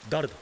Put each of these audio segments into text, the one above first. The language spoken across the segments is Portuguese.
誰だ？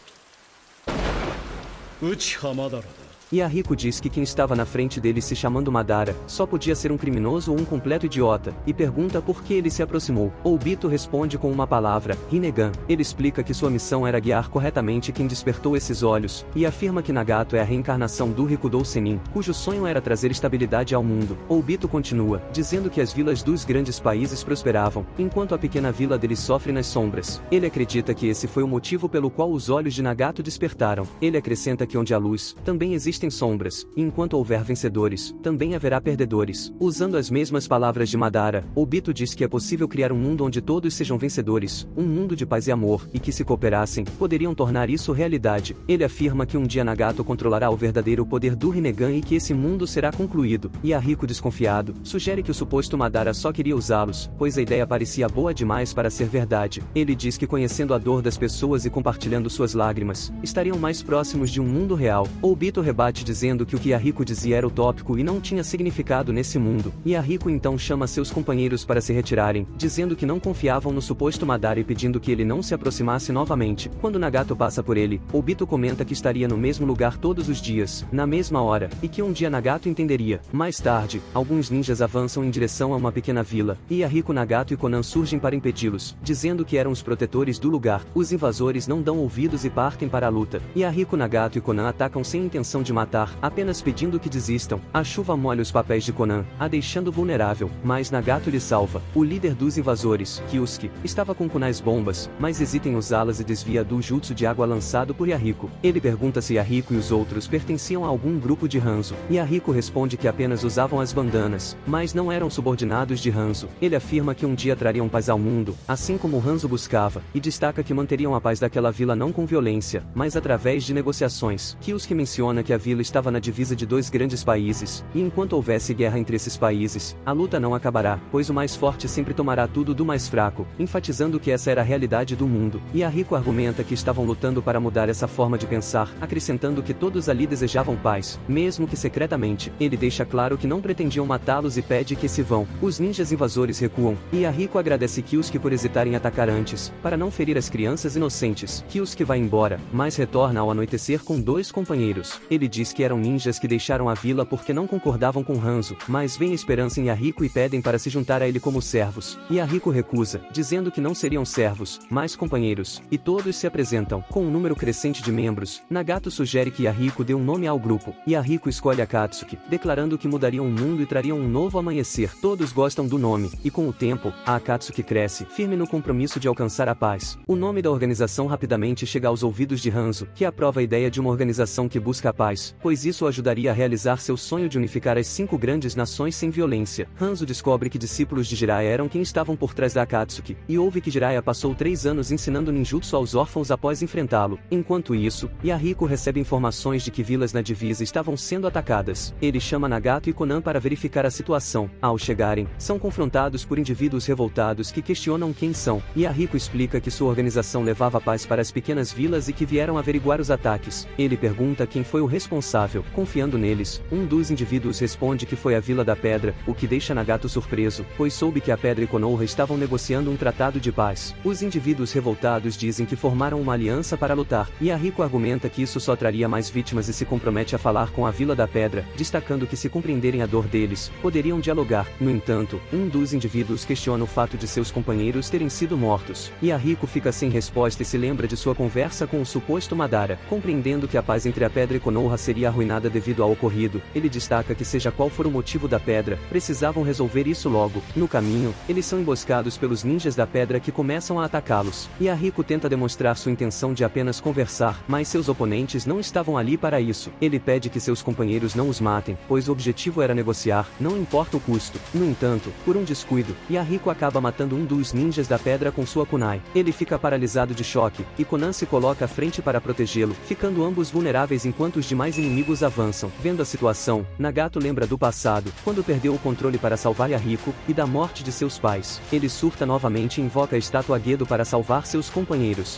内浜だらだ。 Yahiko diz que quem estava na frente dele se chamando Madara, só podia ser um criminoso ou um completo idiota, e pergunta por que ele se aproximou. Obito responde com uma palavra, Rinnegan. Ele explica que sua missão era guiar corretamente quem despertou esses olhos, e afirma que Nagato é a reencarnação do Rikudou Sennin, cujo sonho era trazer estabilidade ao mundo. Obito continua, dizendo que as vilas dos grandes países prosperavam, enquanto a pequena vila dele sofre nas sombras. Ele acredita que esse foi o motivo pelo qual os olhos de Nagato despertaram. Ele acrescenta que onde há luz, também existem sombras, e enquanto houver vencedores, também haverá perdedores. Usando as mesmas palavras de Madara, Obito diz que é possível criar um mundo onde todos sejam vencedores, um mundo de paz e amor, e que se cooperassem, poderiam tornar isso realidade. Ele afirma que um dia Nagato controlará o verdadeiro poder do Rinnegan e que esse mundo será concluído. Yahiko, desconfiado, sugere que o suposto Madara só queria usá-los, pois a ideia parecia boa demais para ser verdade. Ele diz que conhecendo a dor das pessoas e compartilhando suas lágrimas, estariam mais próximos de um mundo real. Obito rebate dizendo que o que Yahiko dizia era utópico e não tinha significado nesse mundo. Yahiko então chama seus companheiros para se retirarem, dizendo que não confiavam no suposto Madara e pedindo que ele não se aproximasse novamente. Quando Nagato passa por ele, Obito comenta que estaria no mesmo lugar todos os dias, na mesma hora, e que um dia Nagato entenderia. Mais tarde, alguns ninjas avançam em direção a uma pequena vila, e Yahiko, Nagato e Konan surgem para impedi-los, dizendo que eram os protetores do lugar. Os invasores não dão ouvidos e partem para a luta. Yahiko, Nagato e Konan atacam sem intenção de matar, apenas pedindo que desistam. A chuva molha os papéis de Konan, a deixando vulnerável, mas Nagato lhe salva. O líder dos invasores, Kyusuke, estava com kunais bombas, mas hesita em usá-las e desvia do jutsu de água lançado por Yahiko. Ele pergunta se Yahiko e os outros pertenciam a algum grupo de Hanzo. Yahiko responde que apenas usavam as bandanas, mas não eram subordinados de Hanzo. Ele afirma que um dia trariam paz ao mundo, assim como Hanzo buscava, e destaca que manteriam a paz daquela vila não com violência, mas através de negociações. Kyusuke menciona que a vila estava na divisa de dois grandes países, e enquanto houvesse guerra entre esses países, a luta não acabará, pois o mais forte sempre tomará tudo do mais fraco, enfatizando que essa era a realidade do mundo. Yahiko argumenta que estavam lutando para mudar essa forma de pensar, acrescentando que todos ali desejavam paz, mesmo que secretamente. Ele deixa claro que não pretendiam matá-los e pede que se vão. Os ninjas invasores recuam, e Yahiko agradece Kyusuke por hesitar em atacar antes, para não ferir as crianças inocentes. Kyusuke vai embora, mas retorna ao anoitecer com dois companheiros. Ele diz que eram ninjas que deixaram a vila porque não concordavam com Hanzo, mas veem esperança em Yahiko e pedem para se juntar a ele como servos. Yahiko recusa, dizendo que não seriam servos, mas companheiros, e todos se apresentam. Com um número crescente de membros, Nagato sugere que Yahiko dê um nome ao grupo. Yahiko escolhe Akatsuki, declarando que mudariam o mundo e trariam um novo amanhecer. Todos gostam do nome, e com o tempo, a Akatsuki cresce, firme no compromisso de alcançar a paz. O nome da organização rapidamente chega aos ouvidos de Hanzo, que aprova a ideia de uma organização que busca a paz, pois isso ajudaria a realizar seu sonho de unificar as 5 grandes nações sem violência. Hanzo descobre que discípulos de Jiraiya eram quem estavam por trás da Akatsuki, e ouve que Jiraiya passou 3 anos ensinando ninjutsu aos órfãos após enfrentá-lo. Enquanto isso, Yahiko recebe informações de que vilas na divisa estavam sendo atacadas. Ele chama Nagato e Konan para verificar a situação. Ao chegarem, são confrontados por indivíduos revoltados que questionam quem são. Yahiko explica que sua organização levava paz para as pequenas vilas e que vieram averiguar os ataques. Ele pergunta quem foi o responsável. Confiando neles, um dos indivíduos responde que foi a Vila da Pedra, o que deixa Nagato surpreso, pois soube que a Pedra e Konoha estavam negociando um tratado de paz. Os indivíduos revoltados dizem que formaram uma aliança para lutar. Yahiko argumenta que isso só traria mais vítimas e se compromete a falar com a Vila da Pedra, destacando que se compreenderem a dor deles, poderiam dialogar. No entanto, um dos indivíduos questiona o fato de seus companheiros terem sido mortos. Yahiko fica sem resposta e se lembra de sua conversa com o suposto Madara. Compreendendo que a paz entre a Pedra e Konoha seria arruinada devido ao ocorrido, ele destaca que seja qual for o motivo da pedra, precisavam resolver isso logo. No caminho, eles são emboscados pelos ninjas da pedra que começam a atacá-los. Yahiko tenta demonstrar sua intenção de apenas conversar, mas seus oponentes não estavam ali para isso. Ele pede que seus companheiros não os matem, pois o objetivo era negociar, não importa o custo. No entanto, por um descuido, Yahiko acaba matando um dos ninjas da pedra com sua kunai. Ele fica paralisado de choque, e Konan se coloca à frente para protegê-lo, ficando ambos vulneráveis enquanto os demais inimigos avançam. Vendo a situação, Nagato lembra do passado, quando perdeu o controle para salvar Yahiko, e da morte de seus pais. Ele surta novamente e invoca a estátua Gedo para salvar seus companheiros.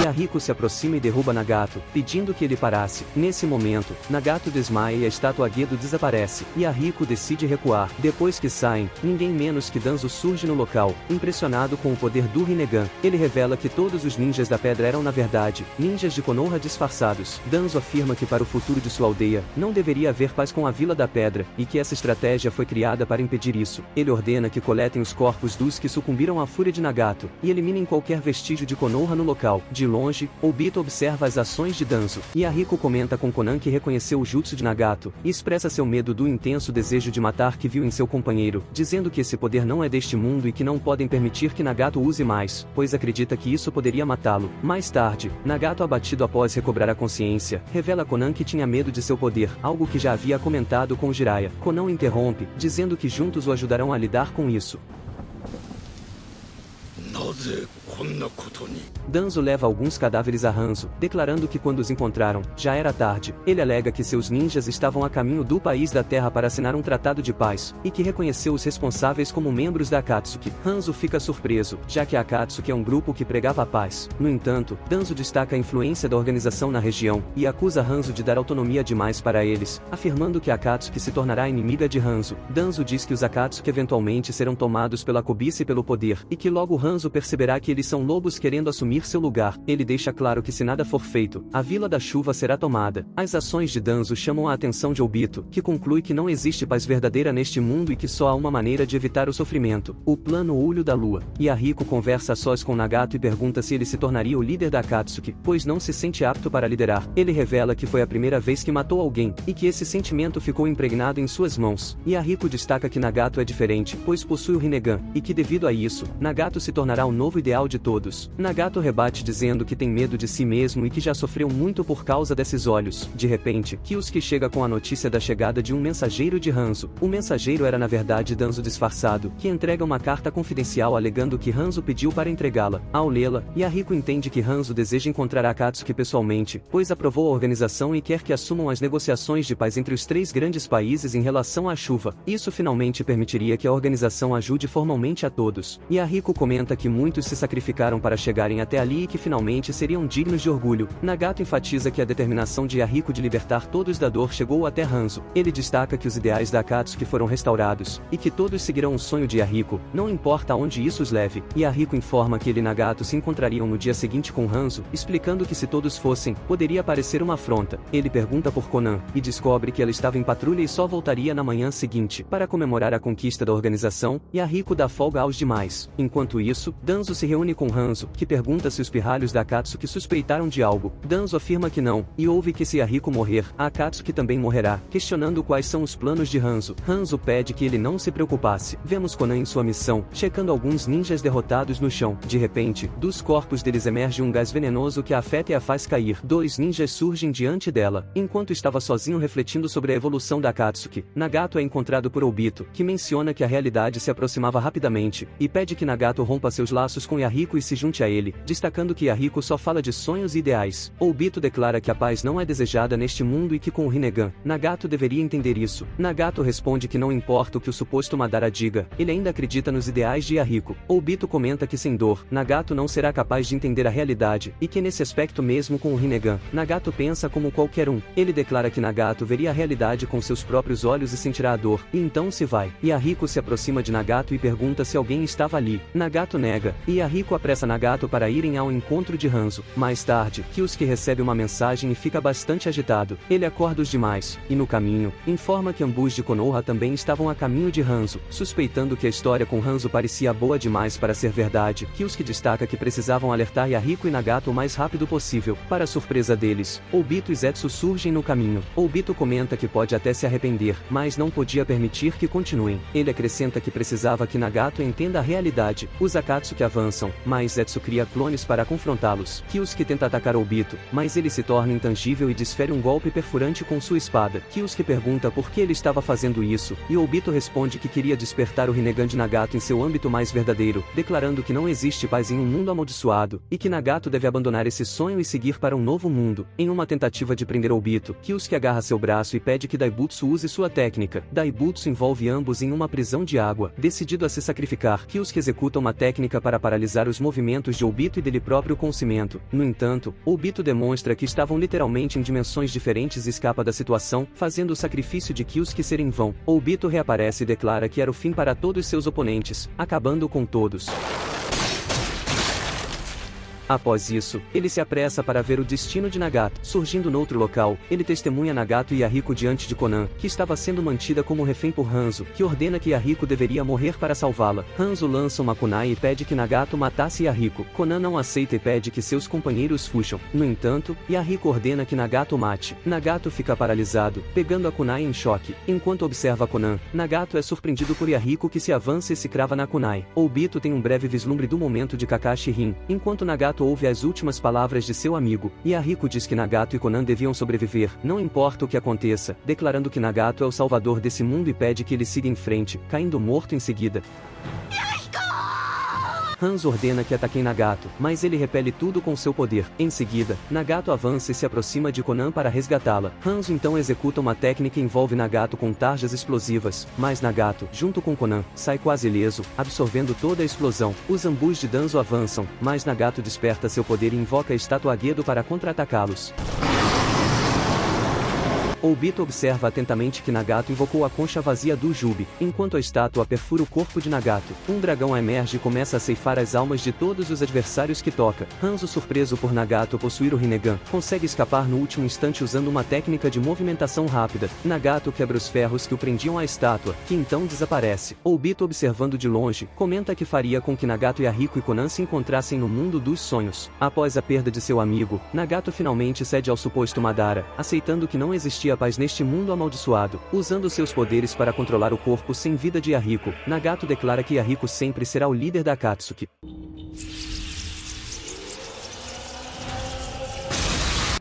Yahiko se aproxima e derruba Nagato, pedindo que ele parasse. Nesse momento, Nagato desmaia e a estátua Gedo desaparece. Yahiko decide recuar. Depois que saem, ninguém menos que Danzo surge no local, impressionado com o poder do Rinnegan. Ele revela que todos os ninjas da pedra eram na verdade ninjas de Konoha disfarçados. Danzo afirma que para o futuro de sua aldeia, não deveria haver paz com a Vila da Pedra, e que essa estratégia foi criada para impedir isso. Ele ordena que coletem os corpos dos que sucumbiram à fúria de Nagato, e eliminem qualquer vestígio de Konoha no local. De longe, Obito observa as ações de Danzo. Yahiko comenta com Konan que reconheceu o jutsu de Nagato, e expressa seu medo do intenso desejo de matar que viu em seu companheiro, dizendo que esse poder não é deste mundo e que não podem permitir que Nagato use mais, pois acredita que isso poderia matá-lo. Mais tarde, Nagato, abatido após recobrar a consciência, revela a Konan que tinha medo de seu poder, algo que já havia comentado com Jiraiya. Konan interrompe, dizendo que juntos o ajudarão a lidar com isso. Danzo leva alguns cadáveres a Hanzo, declarando que quando os encontraram, já era tarde. Ele alega que seus ninjas estavam a caminho do país da Terra para assinar um tratado de paz, e que reconheceu os responsáveis como membros da Akatsuki. Hanzo fica surpreso, já que a Akatsuki é um grupo que pregava a paz. No entanto, Danzo destaca a influência da organização na região, e acusa Hanzo de dar autonomia demais para eles, afirmando que a Akatsuki se tornará inimiga de Hanzo. Danzo diz que os Akatsuki eventualmente serão tomados pela cobiça e pelo poder, e que logo Hanzo perceberá que eles são lobos querendo assumir seu lugar. Ele deixa claro que se nada for feito, a Vila da Chuva será tomada. As ações de Danzo chamam a atenção de Obito, que conclui que não existe paz verdadeira neste mundo e que só há uma maneira de evitar o sofrimento: o plano Olho da Lua. Yahiko conversa a sós com Nagato e pergunta se ele se tornaria o líder da Akatsuki, pois não se sente apto para liderar. Ele revela que foi a primeira vez que matou alguém, e que esse sentimento ficou impregnado em suas mãos. Yahiko destaca que Nagato é diferente, pois possui o Rinnegan, e que devido a isso, Nagato se tornará o novo ideal de todos. Nagato rebate dizendo que tem medo de si mesmo e que já sofreu muito por causa desses olhos. De repente, Kyusuke chega com a notícia da chegada de um mensageiro de Hanzo. O mensageiro era na verdade Danzo disfarçado, que entrega uma carta confidencial alegando que Hanzo pediu para entregá-la. Ao lê-la, Yahiko entende que Hanzo deseja encontrar a Akatsuki pessoalmente, pois aprovou a organização e quer que assumam as negociações de paz entre os três grandes países em relação à chuva. Isso finalmente permitiria que a organização ajude formalmente a todos. Yahiko comenta que muitos se sacrificaram para chegarem até ali e que finalmente seriam dignos de orgulho. Nagato enfatiza que a determinação de Yahiko de libertar todos da dor chegou até Hanzo. Ele destaca que os ideais da Akatsuki foram restaurados, e que todos seguirão o sonho de Yahiko, não importa aonde isso os leve. Yahiko informa que ele e Nagato se encontrariam no dia seguinte com Hanzo, explicando que se todos fossem, poderia parecer uma afronta. Ele pergunta por Konan, e descobre que ela estava em patrulha e só voltaria na manhã seguinte. Para comemorar a conquista da organização, Yahiko dá folga aos demais. Enquanto isso, Danzo se reúne com Hanzo, que pergunta se os pirralhos da Akatsuki suspeitaram de algo. Danzo afirma que não, e ouve que se Yahiko morrer, a Akatsuki também morrerá, questionando quais são os planos de Hanzo. Hanzo pede que ele não se preocupasse. Vemos Konan em sua missão, checando alguns ninjas derrotados no chão. De repente, dos corpos deles emerge um gás venenoso que a afeta e a faz cair. Dois ninjas surgem diante dela. Enquanto estava sozinho refletindo sobre a evolução da Akatsuki, Nagato é encontrado por Obito, que menciona que a realidade se aproximava rapidamente, e pede que Nagato rompa seus laços com Yahiko e se junte a ele, destacando que Yahiko só fala de sonhos e ideais. Obito declara que a paz não é desejada neste mundo e que com o Rinnegan, Nagato deveria entender isso. Nagato responde que não importa o que o suposto Madara diga, ele ainda acredita nos ideais de Yahiko. Obito comenta que sem dor, Nagato não será capaz de entender a realidade, e que nesse aspecto mesmo com o Rinnegan, Nagato pensa como qualquer um. Ele declara que Nagato veria a realidade com seus próprios olhos e sentirá a dor, e então se vai. Yahiko se aproxima de Nagato e pergunta se alguém estava ali. Nagato nega, e Yahiko apressa Nagato para irem ao encontro de Hanzo. Mais tarde, Kyusuke recebe uma mensagem e fica bastante agitado. Ele acorda os demais, e no caminho, informa que ambos de Konoha também estavam a caminho de Hanzo. Suspeitando que a história com Hanzo parecia boa demais para ser verdade, Kyusuke destaca que precisavam alertar Yahiko e Nagato o mais rápido possível. Para surpresa deles, Obito e Zetsu surgem no caminho. Obito comenta que pode até se arrepender, mas não podia permitir que continuem. Ele acrescenta que precisava que Nagato entenda a realidade. Os Akatsuki avançam, mas Zetsu cria clones para confrontá-los. Kyusuke tenta atacar Obito, mas ele se torna intangível e desfere um golpe perfurante com sua espada. Kyusuke pergunta por que ele estava fazendo isso, e Obito responde que queria despertar o Rinnegan de Nagato em seu âmbito mais verdadeiro, declarando que não existe paz em um mundo amaldiçoado, e que Nagato deve abandonar esse sonho e seguir para um novo mundo. Em uma tentativa de prender Obito, Kyusuke agarra seu braço e pede que Daibutsu use sua técnica. Daibutsu envolve ambos em uma prisão de água. Decidido a se sacrificar, Kyusuke executa uma técnica para paralisar analisar os movimentos de Obito e dele próprio com cimento. No entanto, Obito demonstra que estavam literalmente em dimensões diferentes e escapa da situação, fazendo o sacrifício de Kyusuke ser em vão. Obito reaparece e declara que era o fim para todos seus oponentes, acabando com todos. Após isso, ele se apressa para ver o destino de Nagato. Surgindo noutro local, ele testemunha Nagato e Yahiko diante de Konan, que estava sendo mantida como refém por Hanzo, que ordena que Yahiko deveria morrer para salvá-la. Hanzo lança uma kunai e pede que Nagato matasse Yahiko. Konan não aceita e pede que seus companheiros fujam. No entanto, Yahiko ordena que Nagato mate. Nagato fica paralisado, pegando a kunai em choque. Enquanto observa Konan, Nagato é surpreendido por Yahiko que se avança e se crava na kunai. Obito tem um breve vislumbre do momento de Kakashi Rin, enquanto Nagato ouve as últimas palavras de seu amigo. Yahiko diz que Nagato e Konan deviam sobreviver, não importa o que aconteça, declarando que Nagato é o salvador desse mundo e pede que ele siga em frente, caindo morto em seguida. Hanzo ordena que ataquem Nagato, mas ele repele tudo com seu poder. Em seguida, Nagato avança e se aproxima de Konan para resgatá-la. Hanzo então executa uma técnica que envolve Nagato com tarjas explosivas, mas Nagato, junto com Konan, sai quase ileso, absorvendo toda a explosão. Os Zambus de Danzo avançam, mas Nagato desperta seu poder e invoca a estátua Gedo para contra-atacá-los. Obito observa atentamente que Nagato invocou a concha vazia do Jubi. Enquanto a estátua perfura o corpo de Nagato, um dragão emerge e começa a ceifar as almas de todos os adversários que toca. Hanzo, surpreso por Nagato possuir o Rinnegan, consegue escapar no último instante usando uma técnica de movimentação rápida. Nagato quebra os ferros que o prendiam à estátua, que então desaparece. Obito, observando de longe, comenta que faria com que Nagato, Yahiko e Konan se encontrassem no mundo dos sonhos. Após a perda de seu amigo, Nagato finalmente cede ao suposto Madara, aceitando que não existia paz neste mundo amaldiçoado. Usando seus poderes para controlar o corpo sem vida de Yahiko, Nagato declara que Yahiko sempre será o líder da Akatsuki.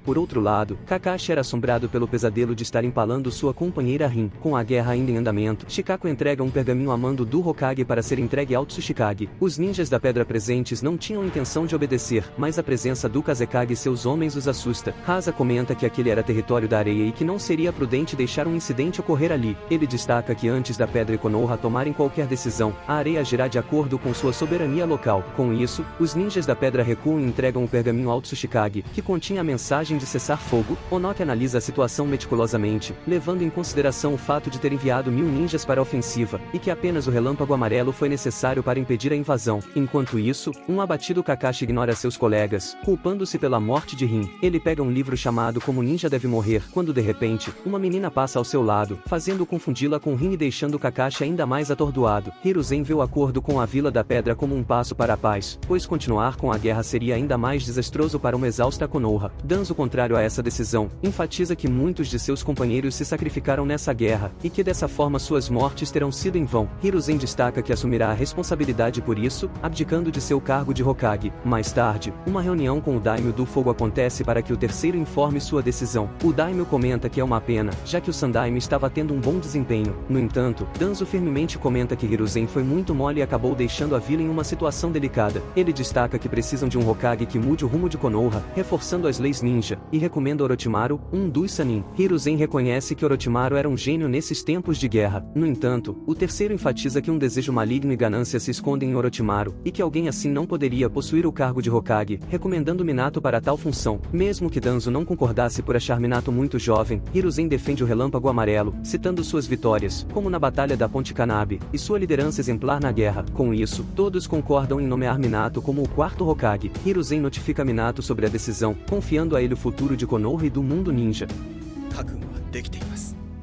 Por outro lado, Kakashi era assombrado pelo pesadelo de estar empalando sua companheira Rin. Com a guerra ainda em andamento, Shikaku entrega um pergaminho a mando do Hokage para ser entregue ao Tsuchikage. Os ninjas da pedra presentes não tinham intenção de obedecer, mas a presença do Kazekage e seus homens os assusta. Hasa comenta que aquele era território da areia e que não seria prudente deixar um incidente ocorrer ali. Ele destaca que antes da pedra e Konoha tomarem qualquer decisão, a areia agirá de acordo com sua soberania local. Com isso, os ninjas da pedra recuam e entregam o pergaminho ao Tsuchikage, que continha a mensagem de cessar fogo. Onoki analisa a situação meticulosamente, levando em consideração o fato de ter enviado 1000 ninjas para a ofensiva, e que apenas o relâmpago amarelo foi necessário para impedir a invasão. Enquanto isso, um abatido Kakashi ignora seus colegas, culpando-se pela morte de Rin. Ele pega um livro chamado Como Ninja Deve Morrer, quando de repente, uma menina passa ao seu lado, fazendo confundi-la com Rin e deixando Kakashi ainda mais atordoado. Hiruzen vê o acordo com a Vila da Pedra como um passo para a paz, pois continuar com a guerra seria ainda mais desastroso para uma exausta Konoha. Danzo, contrário a essa decisão, enfatiza que muitos de seus companheiros se sacrificaram nessa guerra, e que dessa forma suas mortes terão sido em vão. Hiruzen destaca que assumirá a responsabilidade por isso, abdicando de seu cargo de Hokage. Mais tarde, uma reunião com o Daimyo do Fogo acontece para que o terceiro informe sua decisão. O Daimyo comenta que é uma pena, já que o Sandaime estava tendo um bom desempenho. No entanto, Danzo firmemente comenta que Hiruzen foi muito mole e acabou deixando a vila em uma situação delicada. Ele destaca que precisam de um Hokage que mude o rumo de Konoha, reforçando as leis ninja, e recomenda Orochimaru, um dos Sannin. Hiruzen reconhece que Orochimaru era um gênio nesses tempos de guerra. No entanto, o terceiro enfatiza que um desejo maligno e ganância se escondem em Orochimaru, e que alguém assim não poderia possuir o cargo de Hokage, recomendando Minato para tal função. Mesmo que Danzo não concordasse por achar Minato muito jovem, Hiruzen defende o Relâmpago Amarelo, citando suas vitórias, como na Batalha da Ponte Kanabe, e sua liderança exemplar na guerra. Com isso, todos concordam em nomear Minato como o quarto Hokage. Hiruzen notifica Minato sobre a decisão, confiando a ele o futuro de Konoha e do mundo ninja.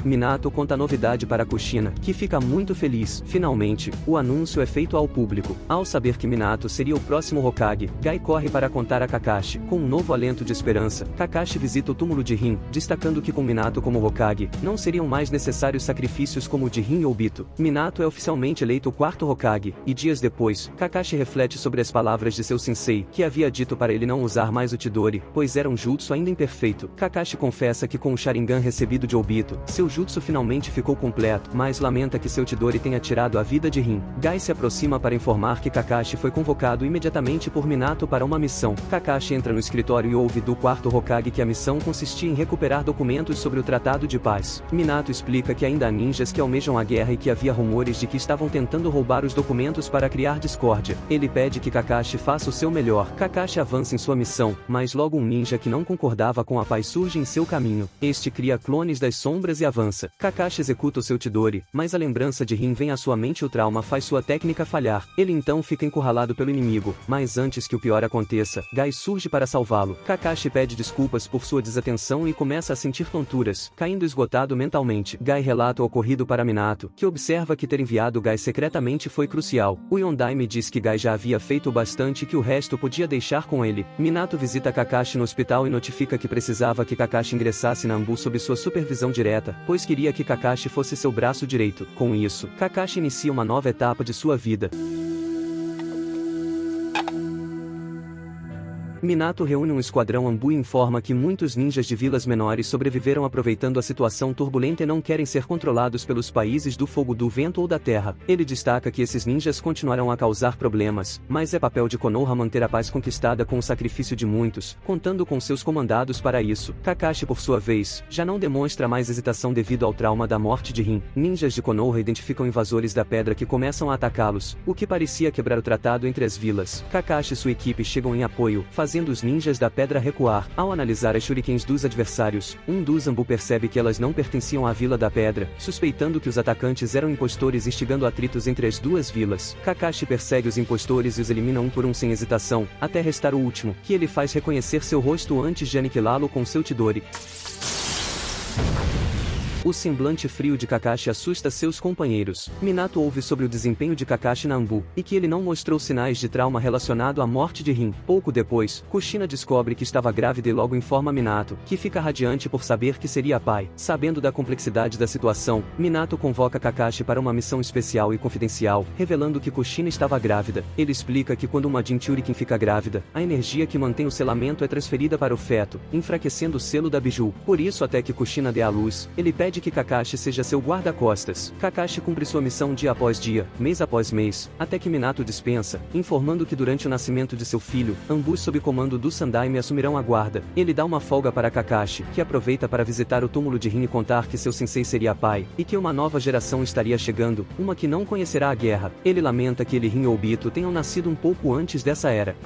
Minato conta a novidade para Kushina, que fica muito feliz. Finalmente, o anúncio é feito ao público. Ao saber que Minato seria o próximo Hokage, Gai corre para contar a Kakashi. Com um novo alento de esperança, Kakashi visita o túmulo de Rin, destacando que com Minato como Hokage, não seriam mais necessários sacrifícios como o de Rin e Obito. Minato é oficialmente eleito o quarto Hokage, e dias depois, Kakashi reflete sobre as palavras de seu sensei, que havia dito para ele não usar mais o Chidori, pois era um jutsu ainda imperfeito. Kakashi confessa que com o Sharingan recebido de Obito, seu jutsu finalmente ficou completo, mas lamenta que seu Chidori tenha tirado a vida de Rin. Gai se aproxima para informar que Kakashi foi convocado imediatamente por Minato para uma missão. Kakashi entra no escritório e ouve do quarto Hokage que a missão consistia em recuperar documentos sobre o Tratado de Paz. Minato explica que ainda há ninjas que almejam a guerra e que havia rumores de que estavam tentando roubar os documentos para criar discórdia. Ele pede que Kakashi faça o seu melhor. Kakashi avança em sua missão, mas logo um ninja que não concordava com a paz surge em seu caminho. Este cria clones das sombras e avança. Kakashi executa o seu Chidori, mas a lembrança de Rin vem à sua mente e o trauma faz sua técnica falhar. Ele então fica encurralado pelo inimigo, mas antes que o pior aconteça, Gai surge para salvá-lo. Kakashi pede desculpas por sua desatenção e começa a sentir tonturas, caindo esgotado mentalmente. Gai relata o ocorrido para Minato, que observa que ter enviado Gai secretamente foi crucial. O Yondaime diz que Gai já havia feito o bastante e que o resto podia deixar com ele. Minato visita Kakashi no hospital e notifica que precisava que Kakashi ingressasse na Anbu sob sua supervisão direta, pois queria que Kakashi fosse seu braço direito. Com isso, Kakashi inicia uma nova etapa de sua vida. Minato reúne um esquadrão Anbu e informa que muitos ninjas de vilas menores sobreviveram aproveitando a situação turbulenta e não querem ser controlados pelos países do fogo, do vento ou da terra. Ele destaca que esses ninjas continuarão a causar problemas, mas é papel de Konoha manter a paz conquistada com o sacrifício de muitos, contando com seus comandados para isso. Kakashi, por sua vez, já não demonstra mais hesitação devido ao trauma da morte de Rin. Ninjas de Konoha identificam invasores da pedra que começam a atacá-los, o que parecia quebrar o tratado entre as vilas. Kakashi e sua equipe chegam em apoio, fazendo os ninjas da pedra recuar. Ao analisar as shurikens dos adversários, um dos Anbu percebe que elas não pertenciam à vila da pedra, suspeitando que os atacantes eram impostores, instigando atritos entre as duas vilas. Kakashi persegue os impostores e os elimina um por um sem hesitação, até restar o último, que ele faz reconhecer seu rosto antes de aniquilá-lo com seu Chidori. O semblante frio de Kakashi assusta seus companheiros. Minato ouve sobre o desempenho de Kakashi na Anbu, e que ele não mostrou sinais de trauma relacionado à morte de Rin. Pouco depois, Kushina descobre que estava grávida e logo informa Minato, que fica radiante por saber que seria pai. Sabendo da complexidade da situação, Minato convoca Kakashi para uma missão especial e confidencial, revelando que Kushina estava grávida. Ele explica que quando uma Jinchurikin fica grávida, a energia que mantém o selamento é transferida para o feto, enfraquecendo o selo da Biju. Por isso, até que Kushina dê à luz, ele pede que Kakashi seja seu guarda-costas. Kakashi cumpre sua missão dia após dia, mês após mês, até que Minato dispensa, informando que durante o nascimento de seu filho, Anbus sob comando do Sandaime assumirão a guarda. Ele dá uma folga para Kakashi, que aproveita para visitar o túmulo de Rin e contar que seu sensei seria pai, e que uma nova geração estaria chegando, uma que não conhecerá a guerra. Ele lamenta que ele e Rin e Obito tenham nascido um pouco antes dessa era.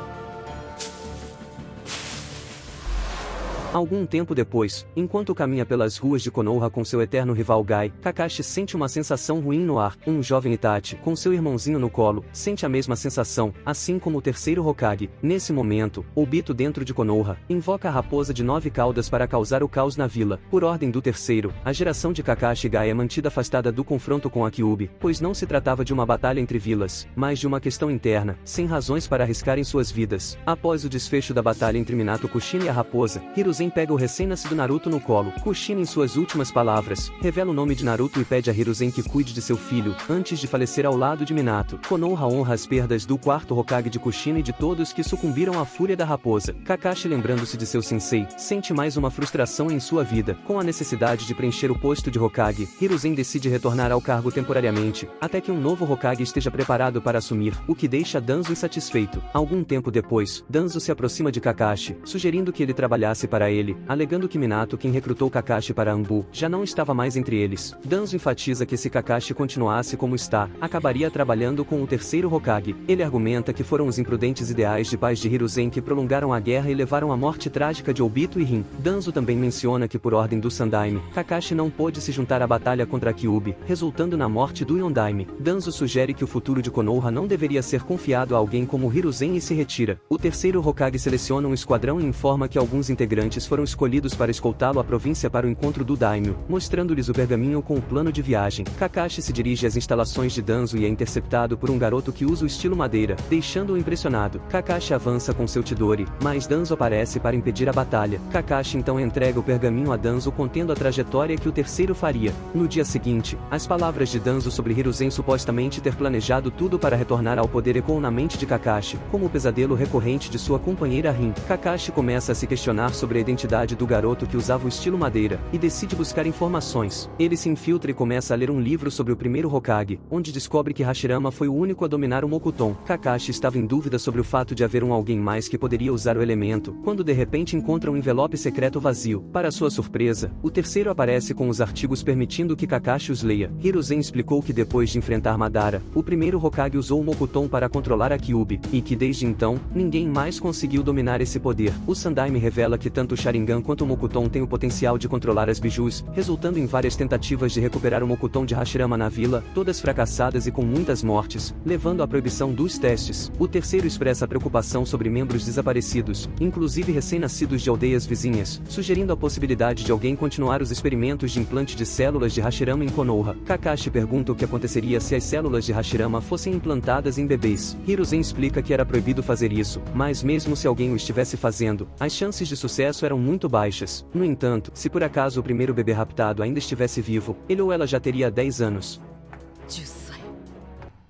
Algum tempo depois, enquanto caminha pelas ruas de Konoha com seu eterno rival Gai, Kakashi sente uma sensação ruim no ar. Um jovem Itachi, com seu irmãozinho no colo, sente a mesma sensação, assim como o terceiro Hokage. Nesse momento, Obito, dentro de Konoha, invoca a raposa de 9 caudas para causar o caos na vila. Por ordem do terceiro, a geração de Kakashi e Gai é mantida afastada do confronto com a Kyuubi, pois não se tratava de uma batalha entre vilas, mas de uma questão interna, sem razões para arriscarem suas vidas. Após o desfecho da batalha entre Minato, Kushina e a raposa, Hiruzen pega o recém-nascido Naruto no colo. Kushina, em suas últimas palavras, revela o nome de Naruto e pede a Hiruzen que cuide de seu filho, antes de falecer ao lado de Minato. Konoha honra as perdas do quarto Hokage de Kushina e de todos que sucumbiram à fúria da raposa. Kakashi, lembrando-se de seu sensei, sente mais uma frustração em sua vida. Com a necessidade de preencher o posto de Hokage, Hiruzen decide retornar ao cargo temporariamente, até que um novo Hokage esteja preparado para assumir, o que deixa Danzo insatisfeito. Algum tempo depois, Danzo se aproxima de Kakashi, sugerindo que ele trabalhasse para ele, alegando que Minato, quem recrutou Kakashi para Anbu, já não estava mais entre eles. Danzo enfatiza que se Kakashi continuasse como está, acabaria trabalhando com o terceiro Hokage. Ele argumenta que foram os imprudentes ideais de paz de Hiruzen que prolongaram a guerra e levaram à morte trágica de Obito e Rin. Danzo também menciona que por ordem do Sandaime, Kakashi não pôde se juntar à batalha contra a Kyuubi, resultando na morte do Yondaime. Danzo sugere que o futuro de Konoha não deveria ser confiado a alguém como Hiruzen e se retira. O terceiro Hokage seleciona um esquadrão e informa que alguns integrantes foram escolhidos para escoltá-lo à província para o encontro do Daimyo, mostrando-lhes o pergaminho com o plano de viagem. Kakashi se dirige às instalações de Danzo e é interceptado por um garoto que usa o estilo madeira, deixando-o impressionado. Kakashi avança com seu Chidori, mas Danzo aparece para impedir a batalha. Kakashi então entrega o pergaminho a Danzo contendo a trajetória que o terceiro faria. No dia seguinte, as palavras de Danzo sobre Hiruzen supostamente ter planejado tudo para retornar ao poder ecoam na mente de Kakashi, como o pesadelo recorrente de sua companheira Rin. Kakashi começa a se questionar sobre a identidade do garoto que usava o estilo madeira, e decide buscar informações. Ele se infiltra e começa a ler um livro sobre o primeiro Hokage, onde descobre que Hashirama foi o único a dominar o Mokuton. Kakashi estava em dúvida sobre o fato de haver alguém mais que poderia usar o elemento, quando de repente encontra um envelope secreto vazio. Para sua surpresa, o terceiro aparece com os artigos permitindo que Kakashi os leia. Hiruzen explicou que depois de enfrentar Madara, o primeiro Hokage usou o Mokuton para controlar a Kyuubi, e que desde então, ninguém mais conseguiu dominar esse poder. O Sandaime revela que tanto o Sharingan quanto o Mokuton têm o potencial de controlar as bijus, resultando em várias tentativas de recuperar o Mokuton de Hashirama na vila, todas fracassadas e com muitas mortes, levando à proibição dos testes. O terceiro expressa preocupação sobre membros desaparecidos, inclusive recém-nascidos de aldeias vizinhas, sugerindo a possibilidade de alguém continuar os experimentos de implante de células de Hashirama em Konoha. Kakashi pergunta o que aconteceria se as células de Hashirama fossem implantadas em bebês. Hiruzen explica que era proibido fazer isso, mas mesmo se alguém o estivesse fazendo, as chances de sucesso eram muito baixas. No entanto, se por acaso o primeiro bebê raptado ainda estivesse vivo, ele ou ela já teria 10 anos.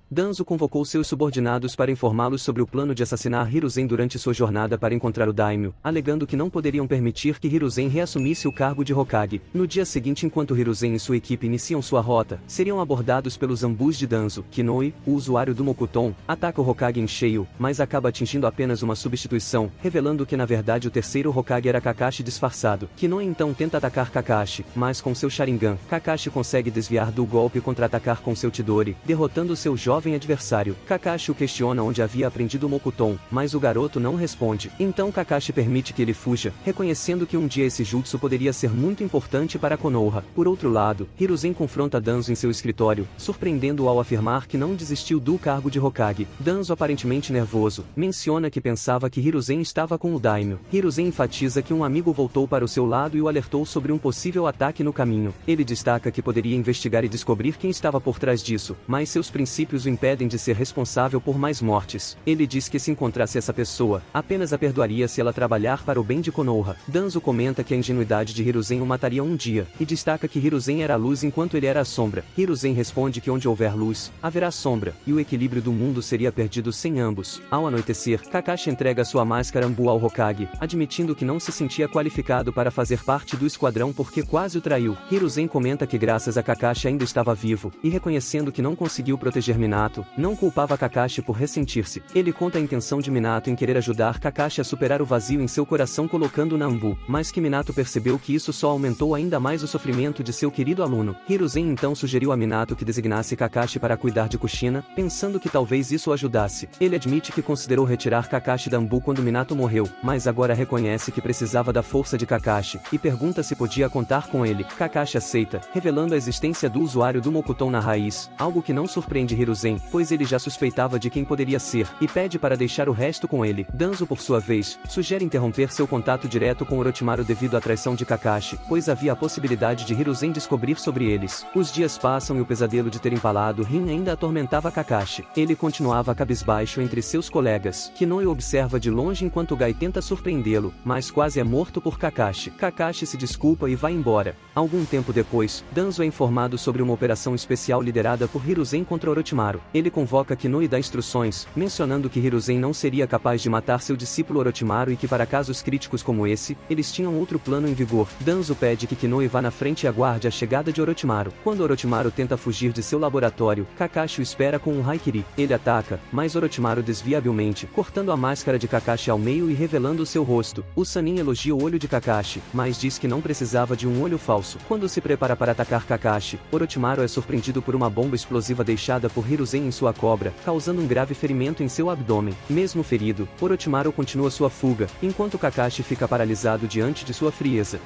Danzo convocou seus subordinados para informá-los sobre o plano de assassinar Hiruzen durante sua jornada para encontrar o Daimyo, alegando que não poderiam permitir que Hiruzen reassumisse o cargo de Hokage. No dia seguinte, enquanto Hiruzen e sua equipe iniciam sua rota, seriam abordados pelos Zambus de Danzo. Kinoi, o usuário do Mokuton, ataca o Hokage em cheio, mas acaba atingindo apenas uma substituição, revelando que na verdade o terceiro Hokage era Kakashi disfarçado. Kinoi então tenta atacar Kakashi, mas com seu Sharingan, Kakashi consegue desviar do golpe e contra-atacar com seu Chidori, derrotando seu jovem adversário. Kakashi o questiona onde havia aprendido o Mokuton, mas o garoto não responde. Então Kakashi permite que ele fuja, reconhecendo que um dia esse jutsu poderia ser muito importante para Konoha. Por outro lado, Hiruzen confronta Danzo em seu escritório, surpreendendo-o ao afirmar que não desistiu do cargo de Hokage. Danzo, aparentemente nervoso, menciona que pensava que Hiruzen estava com o Daimyo. Hiruzen enfatiza que um amigo voltou para o seu lado e o alertou sobre um possível ataque no caminho. Ele destaca que poderia investigar e descobrir quem estava por trás disso, mas seus princípios o impedem de ser responsável por mais mortes. Ele diz que se encontrasse essa pessoa, apenas a perdoaria se ela trabalhar para o bem de Konoha. Danzo comenta que a ingenuidade de Hiruzen o mataria um dia, e destaca que Hiruzen era a luz enquanto ele era a sombra. Hiruzen responde que onde houver luz, haverá sombra, e o equilíbrio do mundo seria perdido sem ambos. Ao anoitecer, Kakashi entrega sua máscara Ambu ao Hokage, admitindo que não se sentia qualificado para fazer parte do esquadrão porque quase o traiu. Hiruzen comenta que graças a Kakashi ainda estava vivo, e reconhecendo que não conseguiu proteger Minato, não culpava Kakashi por ressentir-se. Ele conta a intenção de Minato em querer ajudar Kakashi a superar o vazio em seu coração colocando na Ambu, mas que Minato percebeu que isso só aumentou ainda mais o sofrimento de seu querido aluno. Hiruzen então sugeriu a Minato que designasse Kakashi para cuidar de Kushina, pensando que talvez isso o ajudasse. Ele admite que considerou retirar Kakashi da Ambu quando Minato morreu, mas agora reconhece que precisava da força de Kakashi, e pergunta se podia contar com ele. Kakashi aceita, revelando a existência do usuário do Mokuton na raiz, algo que não surpreende Hiruzen, pois ele já suspeitava de quem poderia ser, e pede para deixar o resto com ele. Danzo, por sua vez, sugere interromper seu contato direto com Orochimaru devido à traição de Kakashi, pois havia a possibilidade de Hiruzen descobrir sobre eles. Os dias passam e o pesadelo de ter empalado Rin ainda atormentava Kakashi. Ele continuava cabisbaixo entre seus colegas. Kinoi observa de longe enquanto Gai tenta surpreendê-lo, mas quase é morto por Kakashi. Kakashi se desculpa e vai embora. Algum tempo depois, Danzo é informado sobre uma operação especial liderada por Hiruzen contra Orochimaru. Ele convoca Kinoi e dá instruções, mencionando que Hiruzen não seria capaz de matar seu discípulo Orochimaru e que para casos críticos como esse, eles tinham outro plano em vigor. Danzo pede que Kinoi vá na frente e aguarde a chegada de Orochimaru. Quando Orochimaru tenta fugir de seu laboratório, Kakashi o espera com um Haikiri. Ele ataca, mas Orochimaru desvia habilmente, cortando a máscara de Kakashi ao meio e revelando seu rosto. O Sannin elogia o olho de Kakashi, mas diz que não precisava de um olho falso. Quando se prepara para atacar Kakashi, Orochimaru é surpreendido por uma bomba explosiva deixada por Hiruzen em sua cobra, causando um grave ferimento em seu abdômen. Mesmo ferido, Orochimaru continua sua fuga, enquanto Kakashi fica paralisado diante de sua frieza.